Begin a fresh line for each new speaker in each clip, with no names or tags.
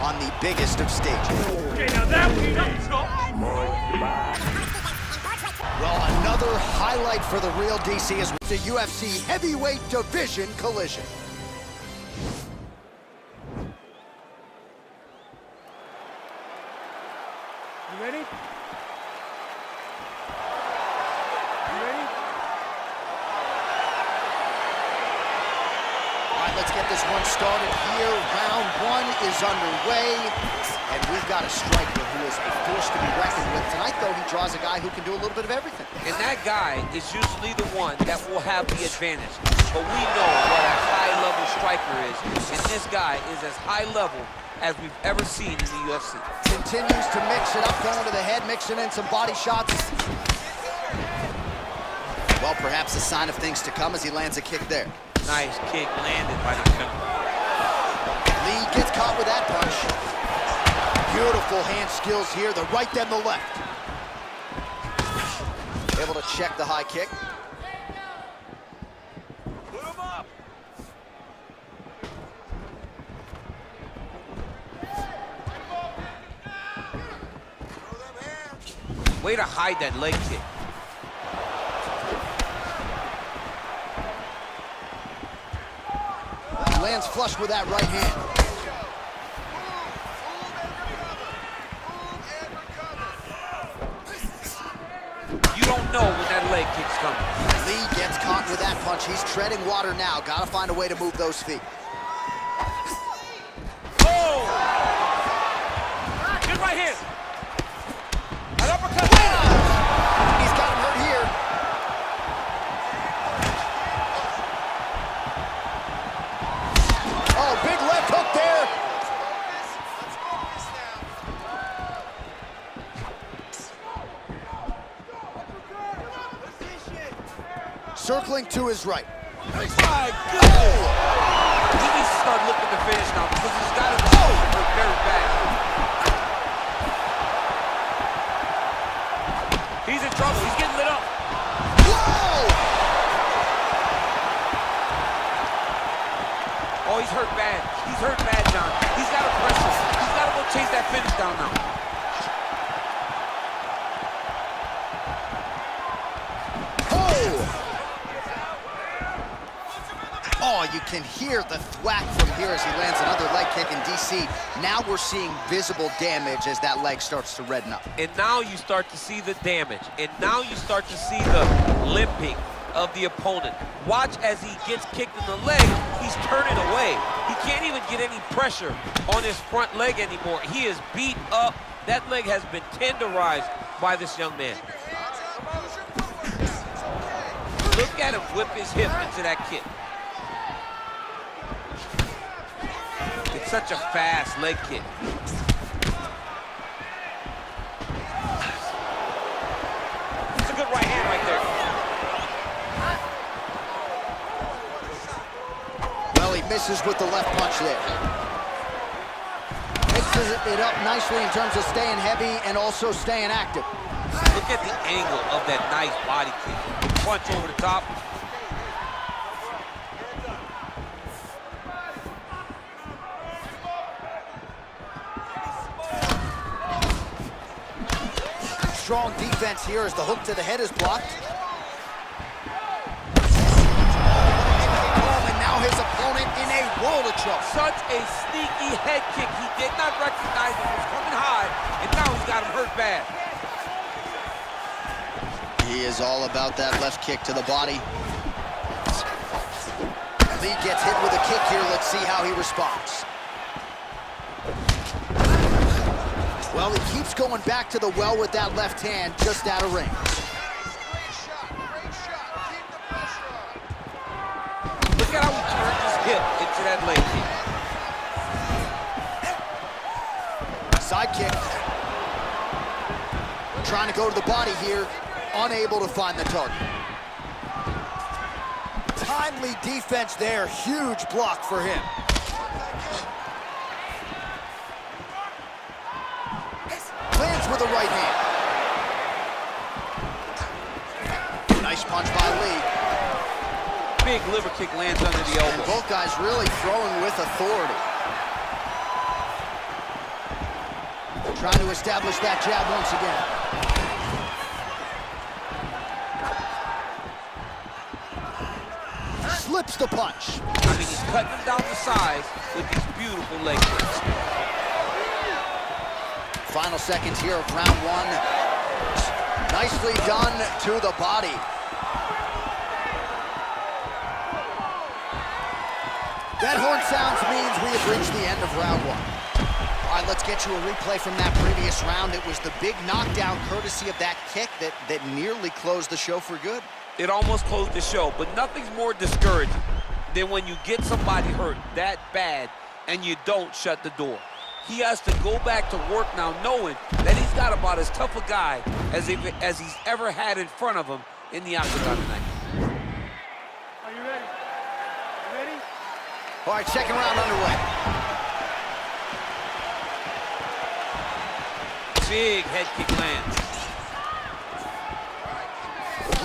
on the biggest of stages.
Okay, now that we know.
Well, another highlight for the real DC is the UFC heavyweight division collision.
You ready?
Let's get this one started here. Round one is underway, and we've got a striker who is a force to be reckoned with. Tonight, though, he draws a guy who can do a little bit of everything.
And that guy is usually the one that will have the advantage. But we know what a high-level striker is, and this guy is as high level as we've ever seen in the UFC.
Continues to mix it up, going to the head, mixing in some body shots. Well, perhaps a sign of things to come as he lands a kick there.
Nice kick landed by the counter.
Lee gets caught with that punch. Beautiful hand skills here, the right then the left. Able to check the high kick.
Put him up.
Way to hide that leg kick.
Lands flush with that right hand.
You don't know when that leg kick's coming.
Lee gets caught with that punch. He's treading water now. Gotta find a way to move those feet.
Oh! Good right hand. An uppercut.
He's got him hurt here. Oh, big left hook there. Circling to his right.
My goodness! He needs to start looking to finish now because he's got him hurt very bad. He's in trouble. He's getting lit up.
Whoa!
Oh, he's hurt bad. He's hurt bad, John. He's got to press him. He's got to go chase that finish down now.
Oh, you can hear the thwack from here as he lands another leg kick in DC. Now we're seeing visible damage as that leg starts to redden up.
And now you start to see the damage. And now you start to see the limping of the opponent. Watch as he gets kicked in the leg, he's turning away. He can't even get any pressure on his front leg anymore. He is beat up. That leg has been tenderized by this young man. Look at him whip his hip into that kick. It's such a fast leg kick. It's a good right hand right there.
Well, he misses with the left punch there. Mixes it up nicely in terms of staying heavy and also staying active.
Look at the angle of that nice body kick. Punch over the top.
Strong defense here as the hook to the head is blocked. And now his opponent in a world of trouble.
Such a sneaky head kick. He did not recognize it was coming high, and now he's got him hurt bad.
He is all about that left kick to the body. Lee gets hit with a kick here. Let's see how he responds. Well, he keeps going back to the well with that left hand, just out of range.
Look at how he turned his hip into that leg kick.
Side kick. Trying to go to the body here, unable to find the target. Timely defense there, huge block for him. Lands with the right hand. Nice punch by Lee.
Big liver kick lands under the elbow.
And both guys really throwing with authority. Trying to establish that jab once again. Slips the punch.
I mean, he's cutting him down the sides with these beautiful leg kicks.
Final seconds here of round one. Nicely done to the body. That horn sounds means we have reached the end of round one. All right, let's get you a replay from that previous round. It was the big knockdown courtesy of that kick that nearly closed the show for good.
It almost closed the show, but nothing's more discouraging than when you get somebody hurt that bad and you don't shut the door. He has to go back to work now knowing that he's got about as tough a guy as he's ever had in front of him in the octagon tonight.
Are you ready? You ready?
All right, second round underway.
Big head kick lands.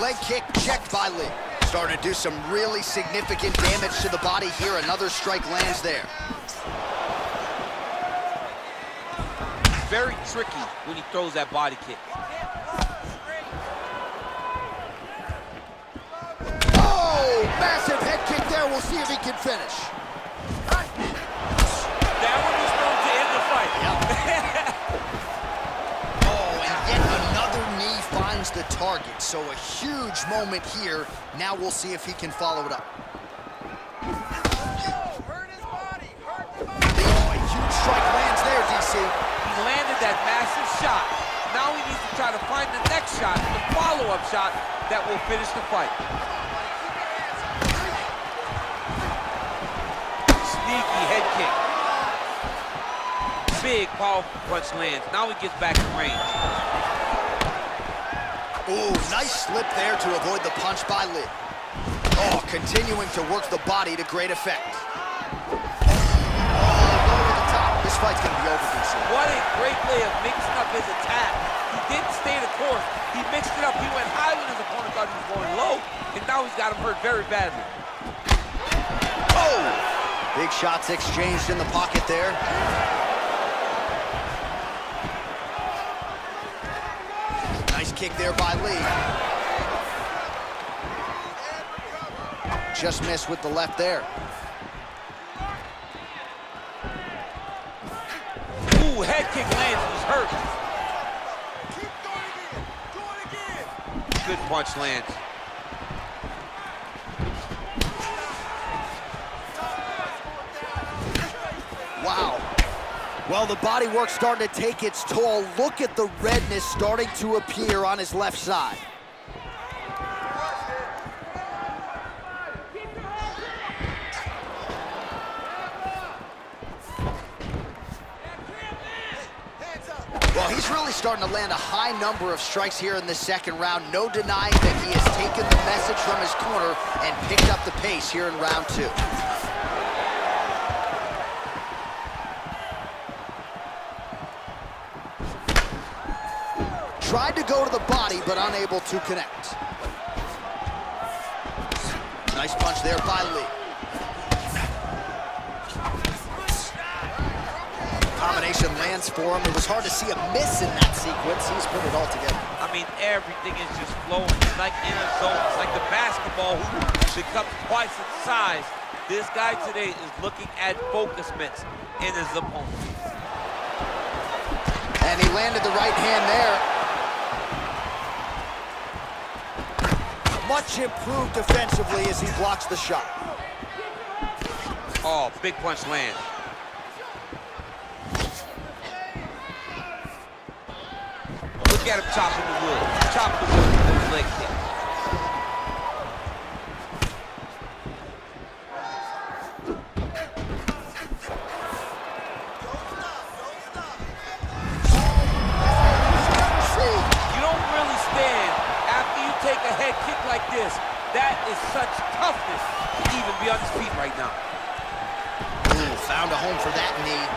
Leg kick checked by Lee. Starting to do some really significant damage to the body here. Another strike lands there.
Very tricky when he throws that body kick.
Oh, massive head kick there. We'll see if he can finish.
That one was going to end the fight.
Yep. Oh, and yet another knee finds the target. So a huge moment here. Now we'll see if he can follow it up.
Hurt his body. Hurt the body.
Oh, a huge strike lands there, DC.
He landed that massive shot. Now he needs to try to find the next shot, the follow-up shot that will finish the fight. Sneaky head kick. Big, powerful punch lands. Now he gets back in range.
Ooh, nice slip there to avoid the punch by Lee. Oh, continuing to work the body to great effect. This fight's gonna be over, DC.
What a great way of mixing up his attack. He didn't stay the course. He mixed it up. He went high when his opponent thought he was going low, and now he's got him hurt very badly.
Oh! Big shots exchanged in the pocket there. Nice kick there by Lee. Just missed with the left there.
Ooh, head kick lands, he's hurt.
Keep going again. Do it again.
Good punch lands.
Wow. Well, the body work's starting to take its toll. Look at the redness starting to appear on his left side. Well, he's really starting to land a high number of strikes here in the second round. No denying that he has taken the message from his corner and picked up the pace here in round two. Tried to go to the body, but unable to connect. Nice punch there by Lee. Combination lands for him. It was hard to see a miss in that sequence. He's put it all together.
I mean, everything is just flowing. It's like in a zone. It's like the basketball hoop becomes twice its size. This guy today is looking at focus mitts in his opponent.
And he landed the right hand there. Much improved defensively as he blocks the shot.
Oh, big punch land. Look at him chopping the wood. Chop the wood with those leg kicks. You don't really stand after you take a head kick like this. That is such toughness to even be on his feet right now.
Ooh, found a home for that knee.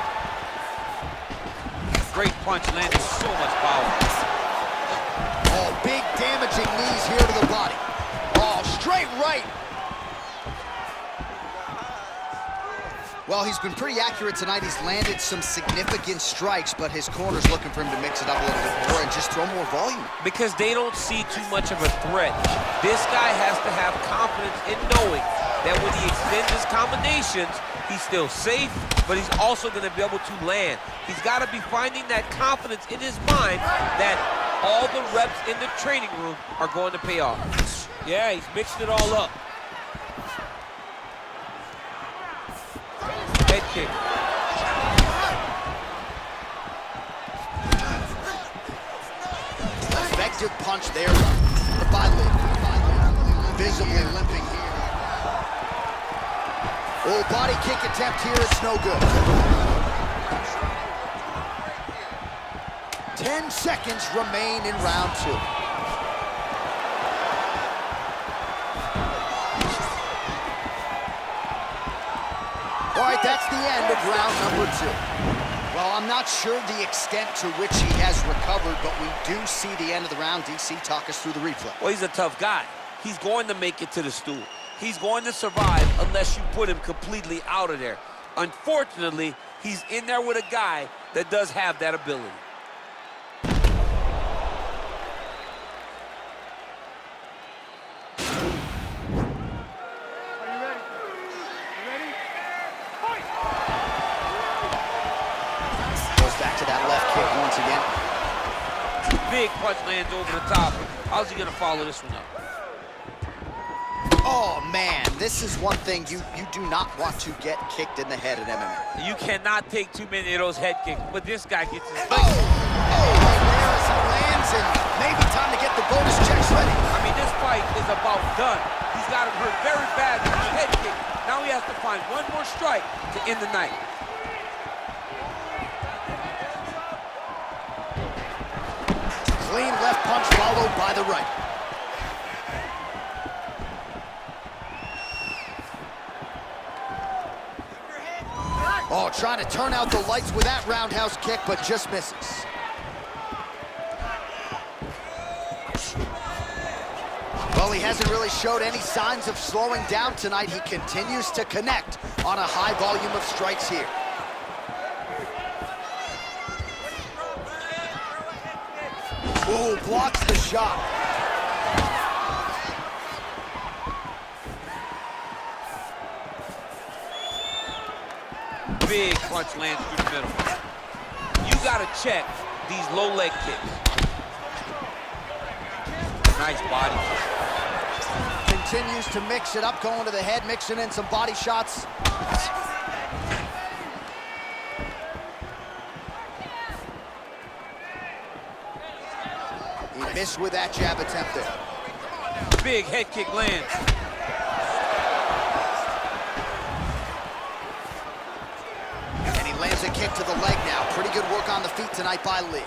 Great punch landing, so much power.
Oh, big damaging knees here to the body. Oh, straight right. Well, he's been pretty accurate tonight. He's landed some significant strikes, but his corner's looking for him to mix it up a little bit more and just throw more volume.
Because they don't see too much of a threat. This guy has to have confidence in knowing that when he extends his combinations, he's still safe, but he's also going to be able to land. He's got to be finding that confidence in his mind that all the reps in the training room are going to pay off. Yeah, he's mixed it all up. Head kick.
Effective punch there by Lee. Visibly limping here. Oh, body kick attempt here, it's no good. 10 seconds remain in round 2. All right, that's the end of round number 2. Well, I'm not sure the extent to which he has recovered, but we do see the end of the round. DC, talk us through the replay.
Well, he's a tough guy. He's going to make it to the stool. He's going to survive unless you put him completely out of there. Unfortunately, he's in there with a guy that does have that ability. Big punch lands over the top. How's he gonna follow this one up?
Oh man, this is one thing you do not want to get kicked in the head in MMA.
You cannot take too many of those head kicks, but this guy gets his
Oh, there as he lands, and maybe time to get the bonus checks ready.
I mean, this fight is about done. He's got him hurt very bad with his head kick. Now he has to find one more strike to end the night.
Clean left punch followed by the right. Oh, trying to turn out the lights with that roundhouse kick, but just misses. Well, he hasn't really showed any signs of slowing down tonight. He continues to connect on a high volume of strikes here. Oh, blocks the shot.
Big punch lands through the middle. You gotta check these low leg kicks. Nice body kick.
Continues to mix it up, going to the head, mixing in some body shots. He missed with that jab attempt there.
Big head kick lands.
And he lands a kick to the leg now. Pretty good work on the feet tonight by Lee.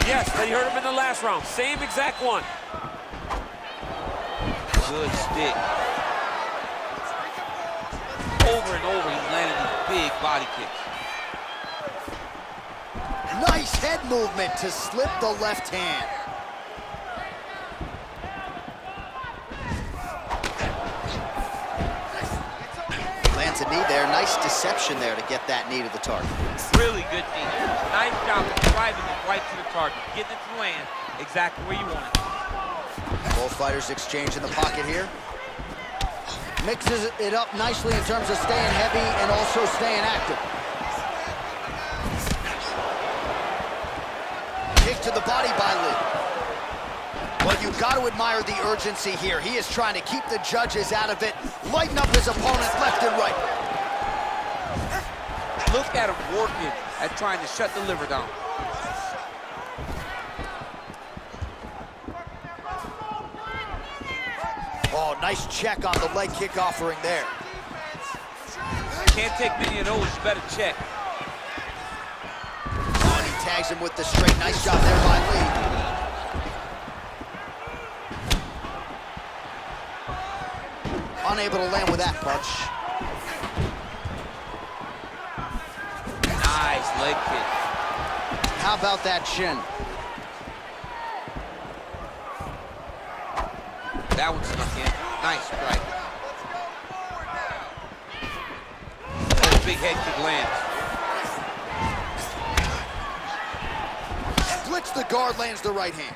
Yes, but he hurt him in the last round. Same exact one. Good stick. Over and over, he's landing these big body kicks.
Nice head movement to slip the left hand. Lands a knee there. Nice deception there to get that knee to the target.
Really good knee. Nice job of driving it right to the target. Getting it to land exactly where you want it.
Both fighters exchange in the pocket here. Mixes it up nicely in terms of staying heavy and also staying active. Kick to the body by Lee. Well, you've got to admire the urgency here. He is trying to keep the judges out of it, lighten up his opponent left and right.
Look at him working at trying to shut the liver down.
Oh, nice check on the leg kick offering there.
Can't take many of those, you better check.
Oh, and he tags him with the straight. Nice job there by Lee. Unable to land with that punch.
Nice leg kick.
How about that shin?
That one snuck in. Nice strike. big head kick lands.
Splits the guard, lands the right hand.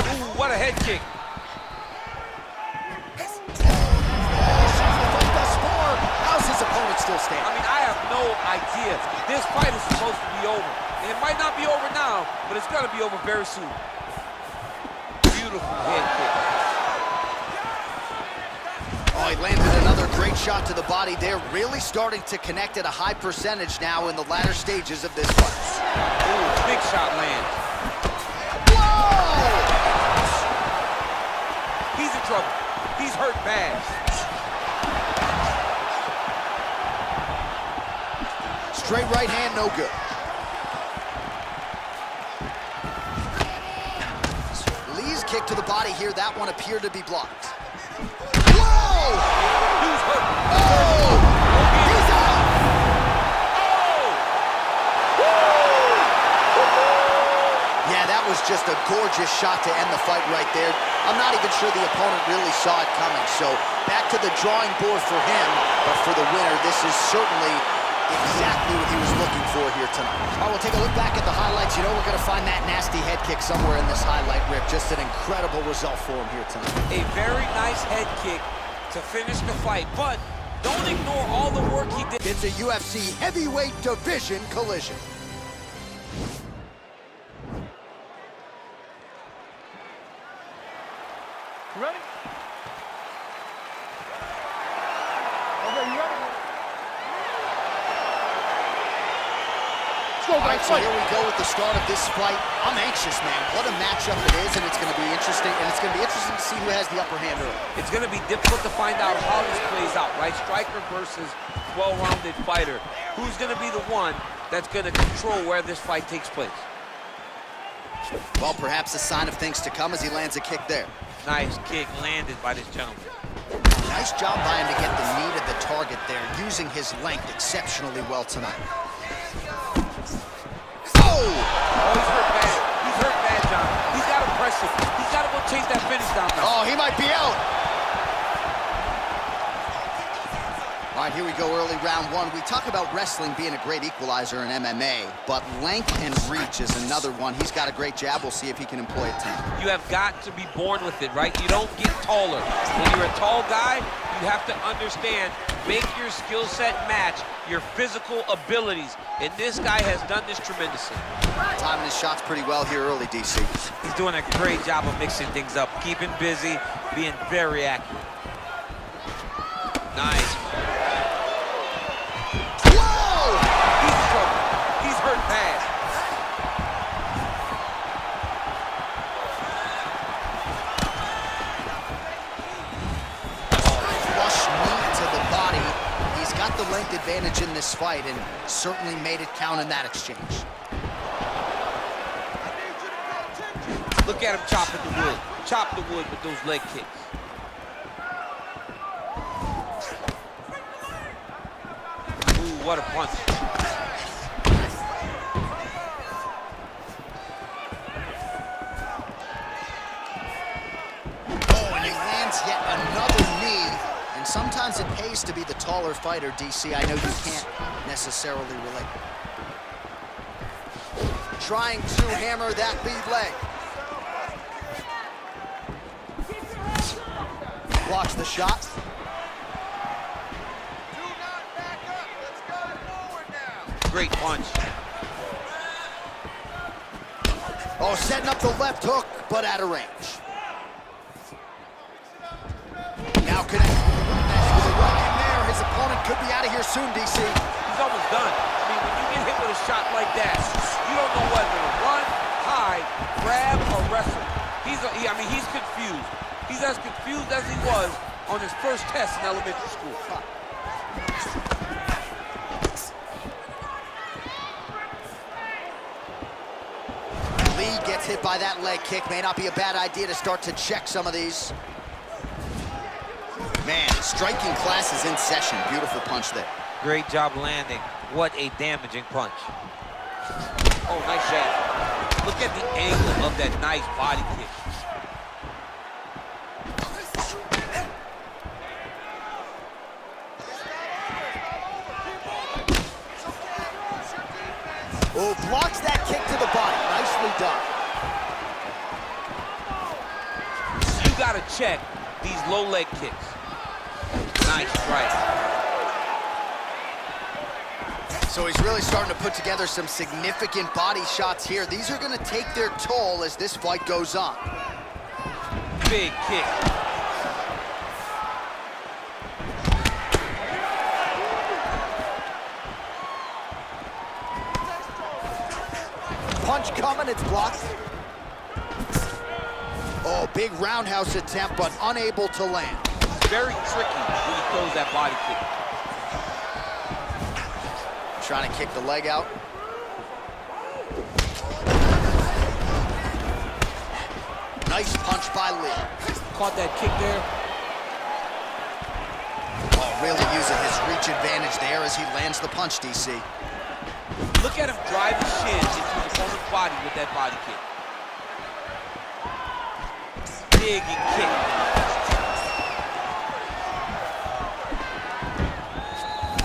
Ooh, what a head kick.
How's his opponent still standing?
I mean, I have no idea. This fight is supposed to be over. And it might not be over now, but it's gonna be over very soon. Beautiful head kick.
Oh, he landed another great shot to the body. They're really starting to connect at a high percentage now in the latter stages of this fight.
Ooh, big shot lands.
Whoa!
He's in trouble. He's hurt bad.
Straight right hand, no good. Lee's kick to the body here, that one appeared to be blocked. Whoa!
Dude's hurt.
Oh! He's out! Yeah, that was just a gorgeous shot to end the fight right there. I'm not even sure the opponent really saw it coming, so back to the drawing board for him, but for the winner, this is certainly exactly what he was looking for here tonight. All right, we'll take a look back at the highlights. You know we're going to find that nasty head kick somewhere in this highlight rip. Just an incredible result for him here tonight.
A very nice head kick to finish the fight, but don't ignore all the work he did.
It's a UFC heavyweight division collision.
You ready? Okay, you ready?
All right, so here we go with the start of this fight. I'm anxious, man. What a matchup it is, and it's going to be interesting. And it's going to be interesting to see who has the upper hand early.
It's going to be difficult to find out how this plays out, right? Striker versus well-rounded fighter. Who's going to be the one that's going to control where this fight takes place?
Well, perhaps a sign of things to come as he lands a kick there.
Nice kick landed by this gentleman.
Nice job by him to get the knee to the target there, using his length exceptionally well tonight.
Oh, he's hurt bad. He's hurt bad, John. He's got to press him. He's got to go chase that finish down now.
Oh, he might be out. All right, here we go, early round one. We talk about wrestling being a great equalizer in MMA, but length and reach is another one. He's got a great jab. We'll see if he can employ it tonight.
You have got to be born with it, right? You don't get taller. When you're a tall guy, you have to understand, make your skill set match your physical abilities. And this guy has done this tremendously.
Timing his shots pretty well here early, DC.
He's doing a great job of mixing things up, keeping busy, being very accurate. Nice.
Whoa!
He's in trouble. He's hurt bad.
Flush knee to the body. He's got the length advantage in this fight and certainly made it count in that exchange.
Look at him chopping the wood. Chop the wood with those leg kicks. Ooh, what a punch.
Oh, and he lands yet another knee. And sometimes it pays to be the taller fighter, DC. I know you can't necessarily relate. Trying to hammer that lead leg. Blocks the shot.
Do not back up. Let's go forward now.
Great punch.
Oh, setting up the left hook, but out of range. Now connecting with the right in there. His opponent could be out of here soon, DC.
He's almost done. I mean, when you get hit with a shot like that, you don't know whether to run, hide, grab, or wrestle. He's confused. He's as confused as he was on his first test in elementary school.
Lee gets hit by that leg kick. May not be a bad idea to start to check some of these. Man, striking class is in session. Beautiful punch there.
Great job landing. What a damaging punch. Oh, nice jab. Look at the angle of that nice body kick.
Oh, blocks that kick to the body. Nicely done.
You gotta check these low leg kicks. Nice strike.
So he's really starting to put together some significant body shots here. These are gonna take their toll as this fight goes on.
Big kick.
Punch coming, it's blocked. Oh, big roundhouse attempt, but unable to land.
Very tricky when he throws that body kick.
Trying to kick the leg out. Nice punch by Lee.
Caught that kick there.
Oh, really using his reach advantage there as he lands the punch, DC.
Look at him drive his shin into his opponent's body with that body kick. Big and kick.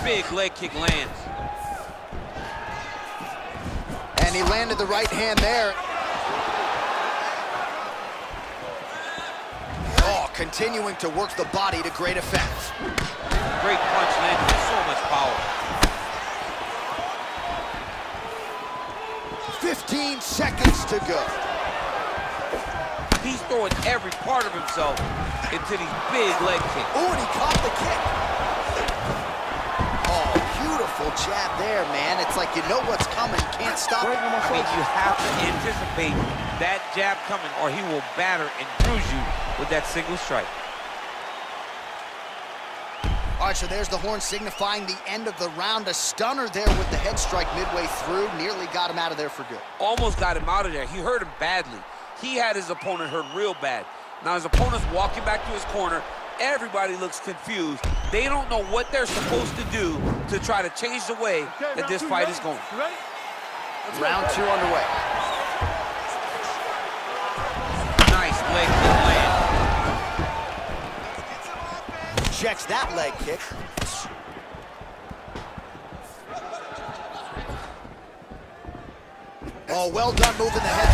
Big leg kick lands.
And he landed the right hand there. Oh, continuing to work the body to great effect.
Great punch landed with so much power.
15 seconds to go.
He's throwing every part of himself into these big leg kicks.
Oh, and he caught the kick. Oh, beautiful jab there, man. It's like you know what's coming, can't stop it.
I mean, you have to anticipate that jab coming or he will batter and bruise you with that single strike.
All right, so there's the horn signifying the end of the round. A stunner there with the head strike midway through. Nearly got him out of there for good.
Almost got him out of there. He hurt him badly. He had his opponent hurt real bad. Now his opponent's walking back to his corner. Everybody looks confused. They don't know what they're supposed to do to try to change the way that this fight is going.
Round 2 underway.
Nice leg kick land.
Checks that leg kick. Oh, well done moving the head.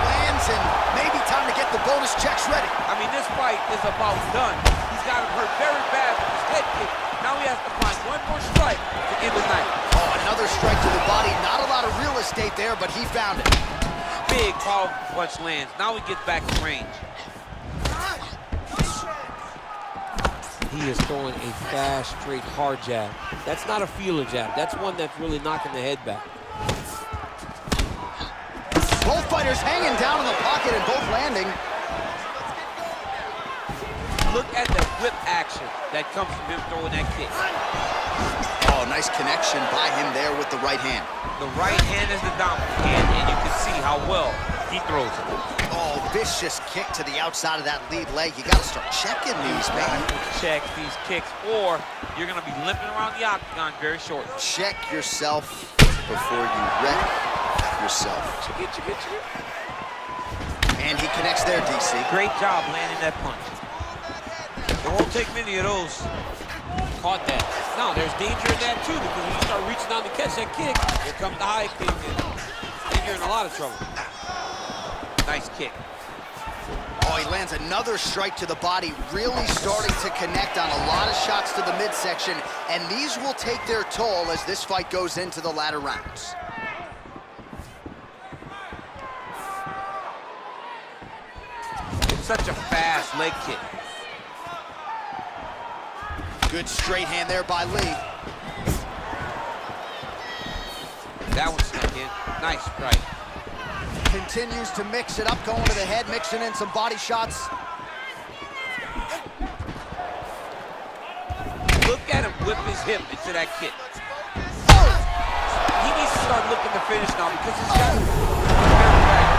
Lands, and maybe time to get the bonus checks ready.
I mean, this fight is about done. He's got him hurt very bad with his head kick. Now he has to find one more strike to end the night.
Oh, another strike to the body. Not a lot of real estate there, but he found it.
Big, powerful punch lands. Now he gets back to range. He is throwing a fast, straight, hard jab. That's not a feeler jab. That's one that's really knocking the head back.
Both fighters hanging down in the pocket and both landing.
Look at the whip action that comes from him throwing that kick.
Oh, nice connection by him there with the right hand.
The right hand is the dominant hand, and you can see how well he throws it.
Oh, vicious kick to the outside of that lead leg. You got to start checking these, man.
Check these kicks, or you're going to be limping around the octagon very shortly.
Check yourself before you wreck yourself. And he connects there, DC.
Great job landing that punch. It won't take many of those. Caught that. No, there's danger in that too, because when you start reaching down to catch that kick, here comes the high kick, and you're in a lot of trouble. Nice kick.
Oh, he lands another strike to the body, really starting to connect on a lot of shots to the midsection, and these will take their toll as this fight goes into the latter rounds.
It's such a fast leg kick.
Good straight hand there by Lee.
That one snuck in. Nice strike.
Continues to mix it up, going to the head, mixing in some body shots.
Look at him whip his hip into that kick.
Oh!
He needs to start looking to finish now because he's got very back.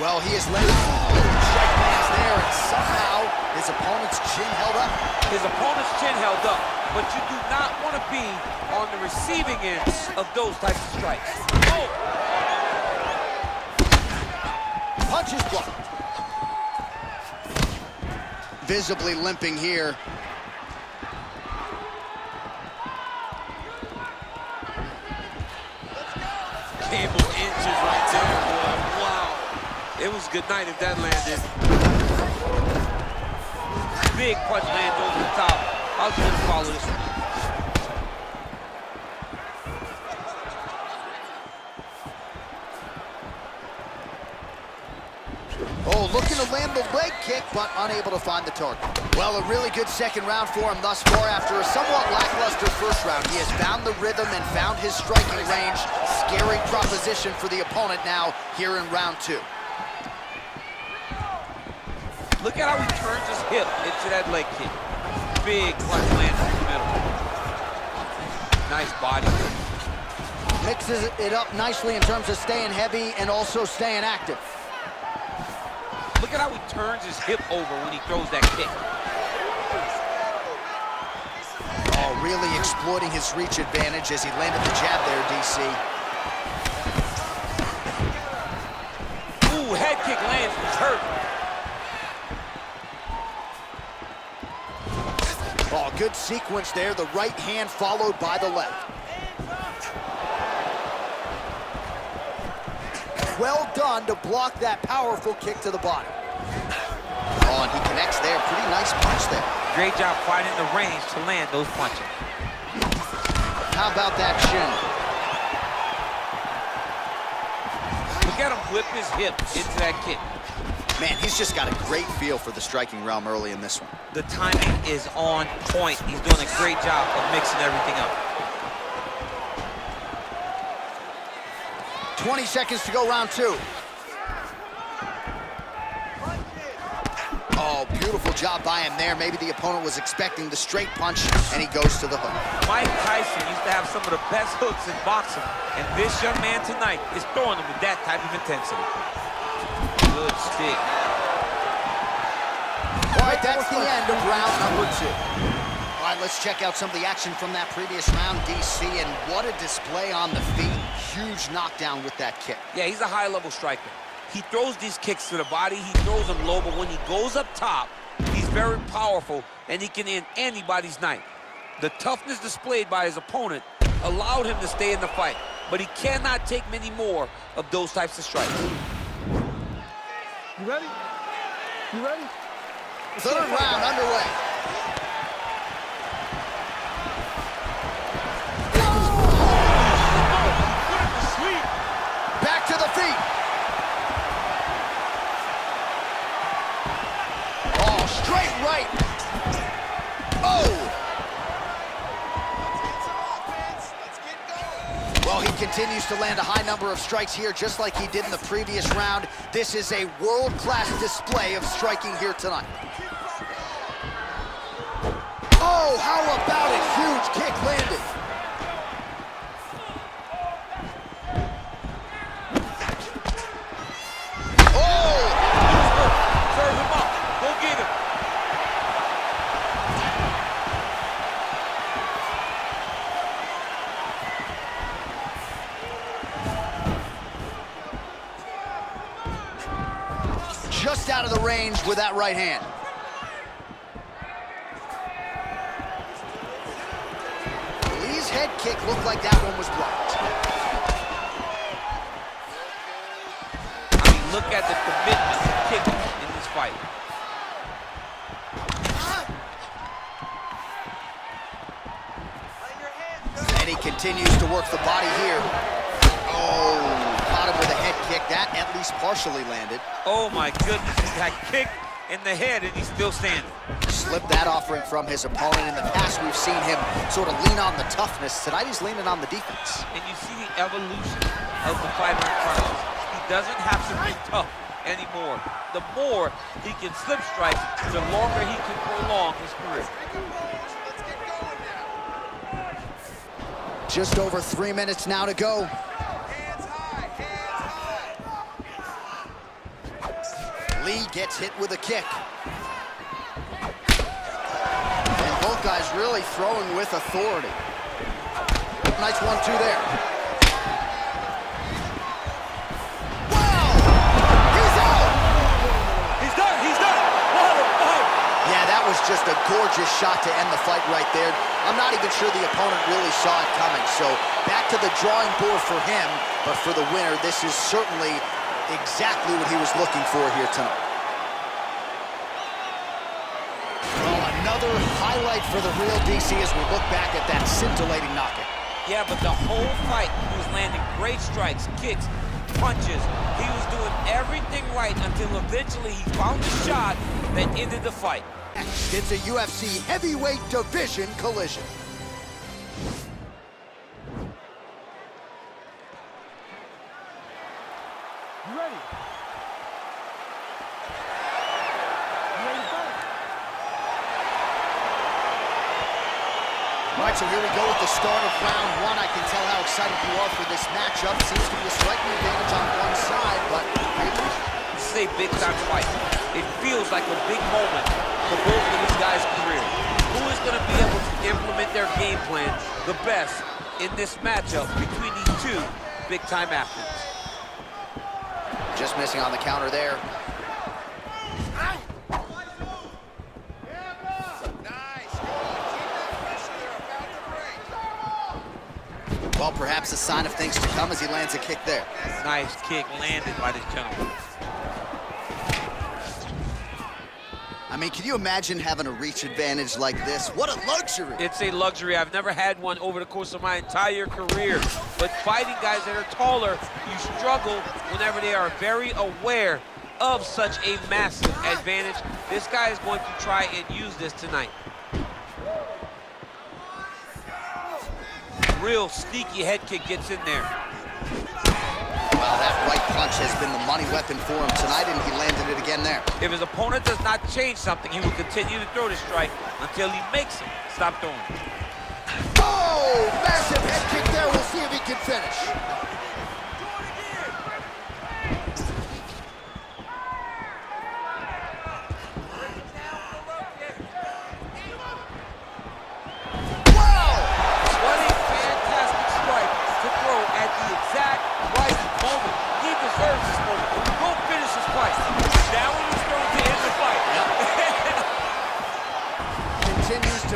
Well, he has landed strike lands there, and somehow His opponent's chin held up.
His opponent's chin held up, but you do not want to be on the receiving end of those types of strikes. Oh!
Punches blocked. Visibly limping here.
Cable inches right there, boy. Wow. It was a good night if that landed. Big punch lands over the top. I was going to follow this one.
Oh, looking to land the leg kick, but unable to find the target. Well, a really good second round for him thus far. After a somewhat lackluster first round, he has found the rhythm and found his striking range. Scary proposition for the opponent now here in round 2.
Look at how he turns his hip into that leg kick. Big punch lands in the middle. Nice body.
Mixes it up nicely in terms of staying heavy and also staying active.
Look at how he turns his hip over when he throws that kick.
Oh, really exploiting his reach advantage as he landed the jab there, DC.
Ooh, head kick lands, it's hurt.
Oh, good sequence there. The right hand followed by the left. Well done to block that powerful kick to the body. Oh, and he connects there. Pretty nice punch there.
Great job finding the range to land those punches.
How about that shin?
Look at him whip his hip into that kick.
Man, he's just got a great feel for the striking realm early in this one.
The timing is on point. He's doing a great job of mixing everything up.
20 seconds to go, round 2. Oh, beautiful job by him there. Maybe the opponent was expecting the straight punch, and he goes to the hook.
Mike Tyson used to have some of the best hooks in boxing, and this young man tonight is throwing them with that type of intensity. Good stick.
All right, that's the end of round number 2. All right, let's check out some of the action from that previous round, DC, and what a display on the feet. Huge knockdown with that kick.
Yeah, he's a high-level striker. He throws these kicks to the body, he throws them low, but when he goes up top, he's very powerful, and he can end anybody's night. The toughness displayed by his opponent allowed him to stay in the fight, but he cannot take many more of those types of strikes.
You ready? You ready?
Third round underway. Back to the feet. Oh, straight right. Oh. Well, he continues to land a high number of strikes here, just like he did in the previous round. This is a world-class display of striking here tonight. Oh, how about it? Huge kick landed. Oh!
Serve him up. Go get him.
Just out of the range with that right hand. Lee's head kick looked like that one was blocked.
I mean, look at the commitment to kicking in this fight.
And he continues to work the body here. Oh, caught him with a head kick. That at least partially landed.
Oh my goodness, he got kicked in the head and he's still standing.
Slipped that offering from his opponent. In the past, we've seen him sort of lean on the toughness. Tonight, he's leaning on the defense.
And you see the evolution of the fighter in front of us. He doesn't have to be tough anymore. The more he can slip strike, the longer he can prolong his career.
Just over 3 minutes now to go.
Hands high, hands high.
Lee gets hit with a kick. guy's really throwing with authority. Nice 1-2 there. Wow! He's out!
He's done! He's done! Whoa!
Yeah, that was just a gorgeous shot to end the fight right there. I'm not even sure the opponent really saw it coming. So back to the drawing board for him. But for the winner, this is certainly exactly what he was looking for here tonight. Well, another highlight for the real DC as we look back at that scintillating knockout.
Yeah, but the whole fight, he was landing great strikes, kicks, punches. He was doing everything right until eventually he found a shot that ended the fight.
It's a UFC heavyweight division collision.
You ready?
All right, so here we go with the start of round one. I can tell how excited you are for this matchup. Seems to be a striking advantage on one side, but
This is a big-time fight. It feels like a big moment for both of these guys' careers. Who is going to be able to implement their game plan the best in this matchup between these two big-time athletes?
just missing on the counter there. Well, perhaps a sign of things to come as he lands a kick there.
Nice kick landed by this gentleman.
I mean, can you imagine having a reach advantage like this? What a luxury.
It's a luxury. I've never had one over the course of my entire career. But fighting guys that are taller, you struggle whenever they are very aware of such a massive advantage. This guy is going to try and use this tonight. Real sneaky head kick gets in there.
Well, that right punch has been the money weapon for him tonight, and he landed it again there.
If his opponent does not change something, he will continue to throw the strike until he makes him stop throwing.
Oh, massive head kick there. We'll see if he can finish.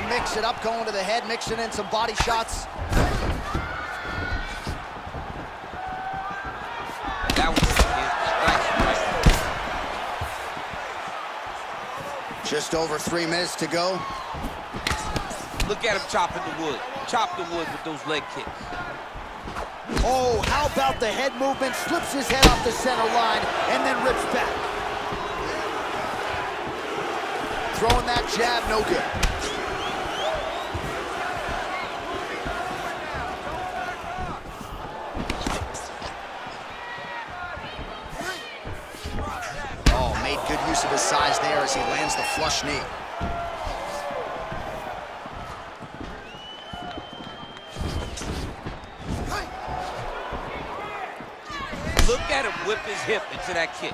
Mix it up, going to the head, mixing in some body shots.
That was nice.
Just over 3 minutes to go.
Look at him chopping the wood. Chop the wood with those leg kicks.
Oh, how about the head movement? Slips his head off the center line and then rips back. Throwing that jab, no good. Good use of his size there as he lands the flush knee.
Look at him whip his hip into that kick.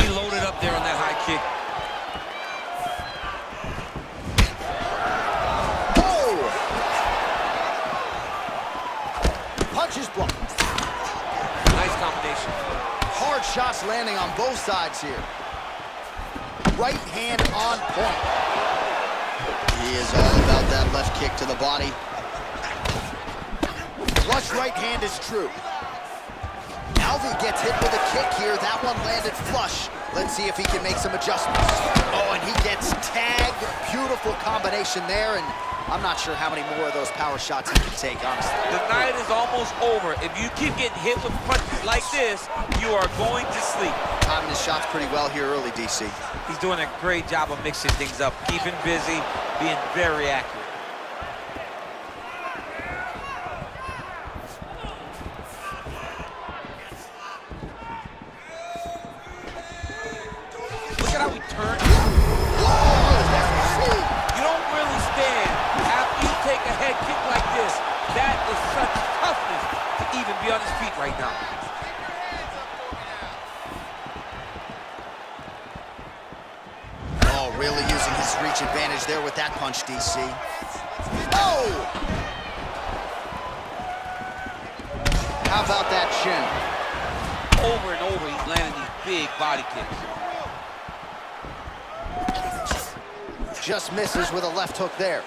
He loaded up there on that high kick.
Oh! Punches blocked.
Nice combination.
Hard shots landing on both sides here. Right hand on point. He is all about that left kick to the body. Flush right hand is true. Alvey gets hit with a kick here. That one landed flush. Let's see if he can make some adjustments. Oh, and he gets tagged. Beautiful combination there, and I'm not sure how many more of those power shots he can take, honestly.
The night is almost over. If you keep getting hit with punches like this, you are going to sleep.
Timing his shots pretty well here early, DC.
He's doing a great job of mixing things up, keeping busy, being very accurate. Look at how he turned. You don't really stand after you take a head kick like this. That is such toughness to even be on his feet right now.
Oh, really using his reach reach advantage there with that punch, DC. Oh! How about that shin?
Over and over, he's landing these big body kicks.
Just misses with a left hook there.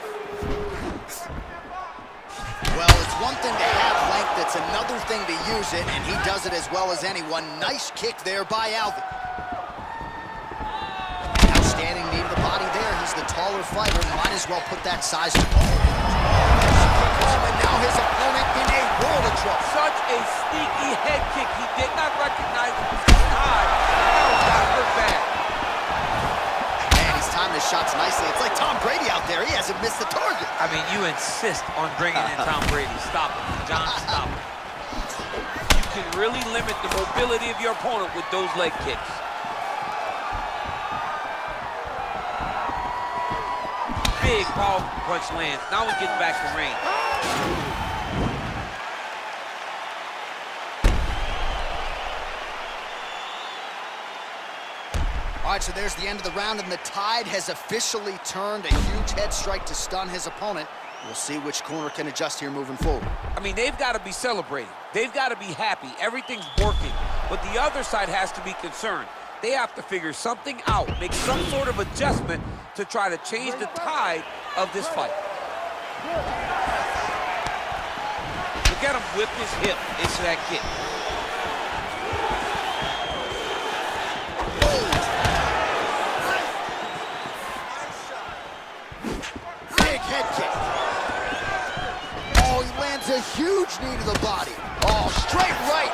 Well, it's one thing to have length, it's another thing to use it, and he does it as well as anyone. Nice kick there by Alvin. Outstanding knee to the body there. He's the taller fighter. Might as well put that size to and now his opponent in a world of trouble.
Such a sneaky head kick. He did not recognize it was too high. Now he got hurt bad.
Man, he's timed his shots nicely. It's like Tom Brady out there. He hasn't missed the target.
I mean, you insist on bringing in Tom Brady. Stop it. John, stop it.
You can really limit the mobility of your opponent with those leg kicks. Big power punch lands. Now he's getting back to range.
All right, so there's the end of the round, and the tide has officially turned. A huge head strike to stun his opponent. We'll see which corner can adjust here moving forward.
I mean, they've got to be celebrating. They've got to be happy. Everything's working. But the other side has to be concerned. They have to figure something out, make some sort of adjustment to try to change the tide of this fight. Look at him whip his hip into that kick.
Big head kick. Oh, he lands a huge knee to the body. Oh, straight right.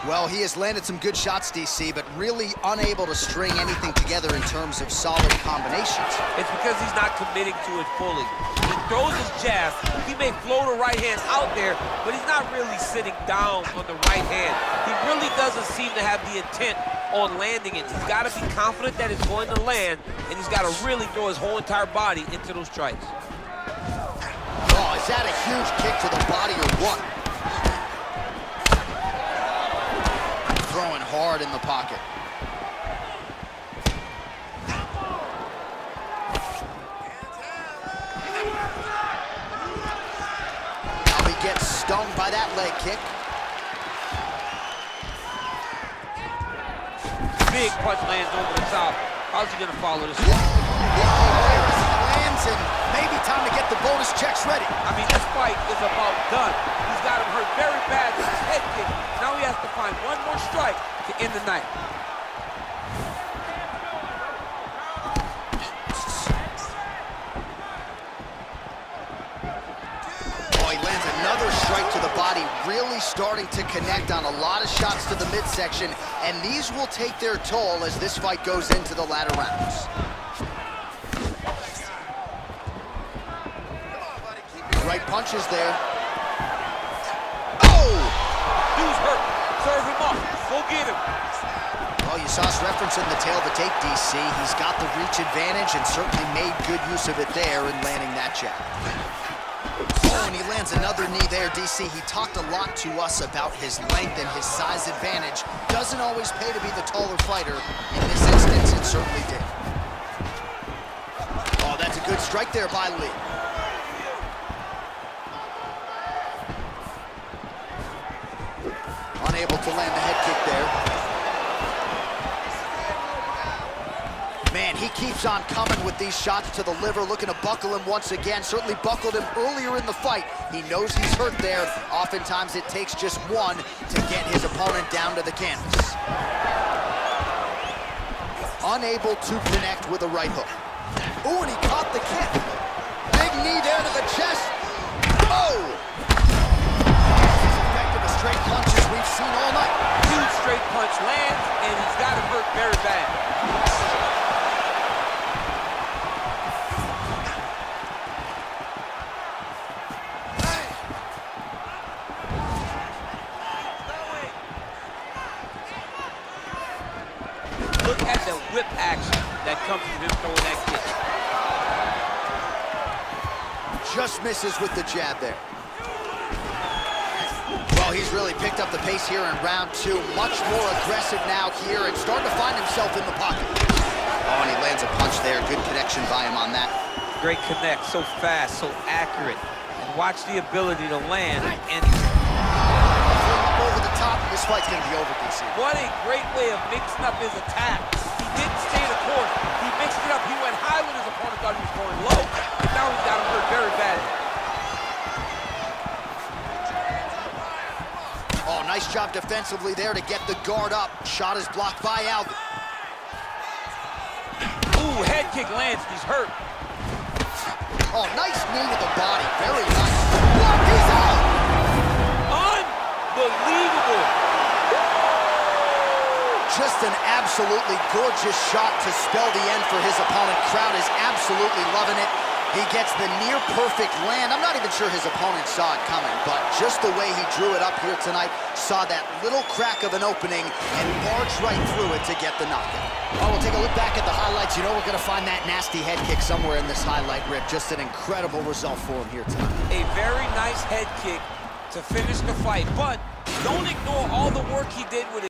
Well, he has landed some good shots, DC, but really unable to string anything together in terms of solid combinations.
It's because he's not committing to it fully. He throws his jab. He may float a right hand out there, but he's not really sitting down on the right hand. He really doesn't seem to have the intent on landing it. He's got to be confident that it's going to land, and he's got to really throw his whole entire body into those strikes.
Oh, is that a huge kick to the body or what? Throwing hard in the pocket. Now he gets stung by that leg kick.
Big punch lands over the top. How's he gonna follow this?
Lands, and maybe time to get the bonus checks ready.
I mean, this fight is about done. He's got him hurt very bad with his head kick. Now he has to find one more strike to end the night.
Oh, he lands another strike to the body, really starting to connect on a lot of shots to the midsection, and these will take their toll as this fight goes into the latter rounds. Right punches there. Oh!
Dude's hurt. Serve him up. Go get him.
Oh, you saw us referencing the tail of the tape, DC. He's got the reach advantage and certainly made good use of it there in landing that jab. Oh, and he lands another knee there, DC. He talked a lot to us about his length and his size advantage. Doesn't always pay to be the taller fighter. In this instance, it certainly did. Oh, that's a good strike there by Lee. Unable to land the head kick there. Man, he keeps on coming with these shots to the liver, looking to buckle him once again. Certainly buckled him earlier in the fight. He knows he's hurt there. Oftentimes it takes just one to get his opponent down to the canvas. Unable to connect with a right hook. Ooh, and he caught the kick. Big knee there to the chest. Oh! Straight punches we've seen all night.
Huge straight punch lands, and he's got him hurt very bad. Look at the whip action that comes from him throwing that kick.
Just misses with the jab there. Oh, he's really picked up the pace here in round 2. Much more aggressive now here and starting to find himself in the pocket. Oh, and he lands a punch there. Good connection by him on that.
Great connect, so fast, so accurate. And watch the ability to land. And
over the top, this fight's gonna be over, DC.
what a great way of mixing up his attack. He didn't stay the course. He mixed it up. He went high when his opponent thought he was going low. And now he's got him hurt very badly.
Oh, nice job defensively there to get the guard up. Shot is blocked by Alvin.
Ooh, head kick lands. He's hurt.
Oh, nice knee with the body. Very nice. Look, he's out!
Unbelievable.
Just an absolutely gorgeous shot to spell the end for his opponent. Crowd is absolutely loving it. He gets the near-perfect land. I'm not even sure his opponent saw it coming, but just the way he drew it up here tonight, saw that little crack of an opening and barged right through it to get the knockout. Oh, we'll take a look back at the highlights. You know we're going to find that nasty head kick somewhere in this highlight rip. Just an incredible result for him here tonight.
A very nice head kick to finish the fight, but don't ignore all the work he did with it.